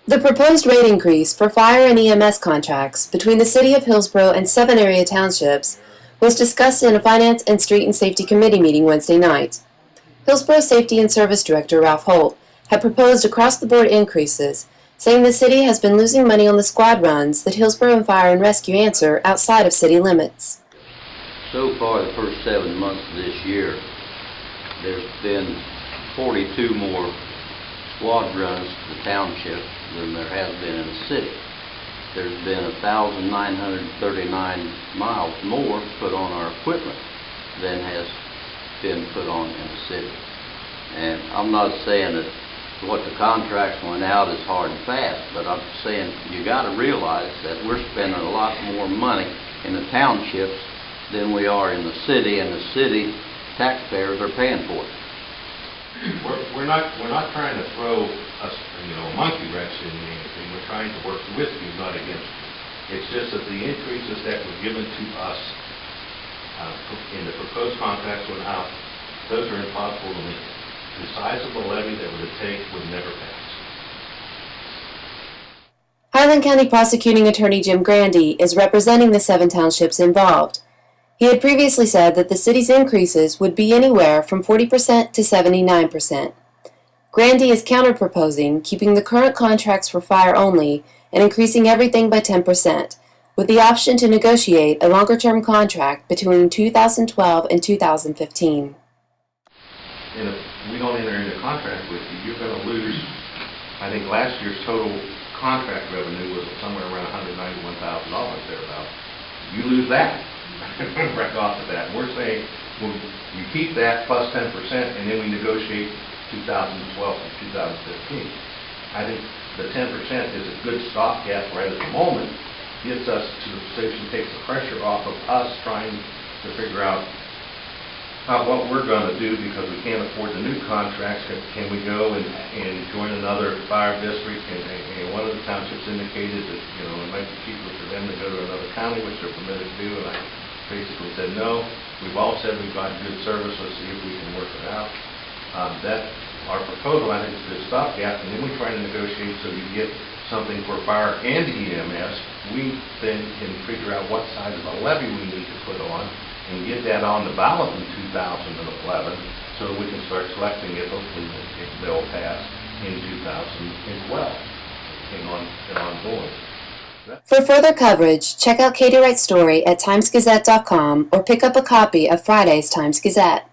The proposed rate increase for fire and EMS contracts between the City of Hillsboro and 7 area townships was discussed in a Finance and Street and Safety Committee meeting Wednesday night. Hillsboro Safety and Service Director Ralph Holt had proposed across-the-board increases, saying the city has been losing money on the squad runs that Hillsboro Fire and Rescue answer outside of city limits. So far, the first 7 months of this year, there's been 42 more squad runs to the township than there has been in the city. There's been 1,939 miles more put on our equipment than has been put on in the city. And I'm not saying that what the contracts went out is hard and fast, but I'm saying you got to realize that we're spending a lot more money in the townships than we are in the city, and the city taxpayers are paying for it. We're not trying to throw a monkey wrench in anything. We're trying to work with you, not against you. It's just that the increases that were given to us in the proposed contracts went out. Those are impossible to meet. The size of the levy that would take would never pass. Highland County Prosecuting Attorney Jim Grandy is representing the 7 townships involved. He had previously said that the city's increases would be anywhere from 40% to 79%. Grandy is counter-proposing keeping the current contracts for fire only and increasing everything by 10%, with the option to negotiate a longer-term contract between 2012 and 2015. And if we don't enter into contract with you, you're going to lose. I think last year's total contract revenue was somewhere around $191,000 thereabouts. You lose that. Right off of that. We're saying, well, you keep that plus 10%, and then we negotiate 2012 to 2015. I think the 10% is a good stopgap right at the moment. Gets us to the position, takes the pressure off of us trying to figure out what we're going to do, because we can't afford the new contracts. Can we go and join another fire district? And one of the townships indicated that it might be cheaper for them to go to another county, which they're permitted to do. And I basically said no. We've all said we've got good service. Let's see if we can work it out. That our proposal, I think, is a good stopgap, and then we try to negotiate so you get something for fire and EMS. We then can figure out what size of a levy we need to put on and get that on the ballot in 2011 so that we can start collecting it, hopefully, if they'll pass in 2012 and ongoing. For further coverage, check out Katie Wright's story at Times-Gazette.com or pick up a copy of Friday's Times-Gazette.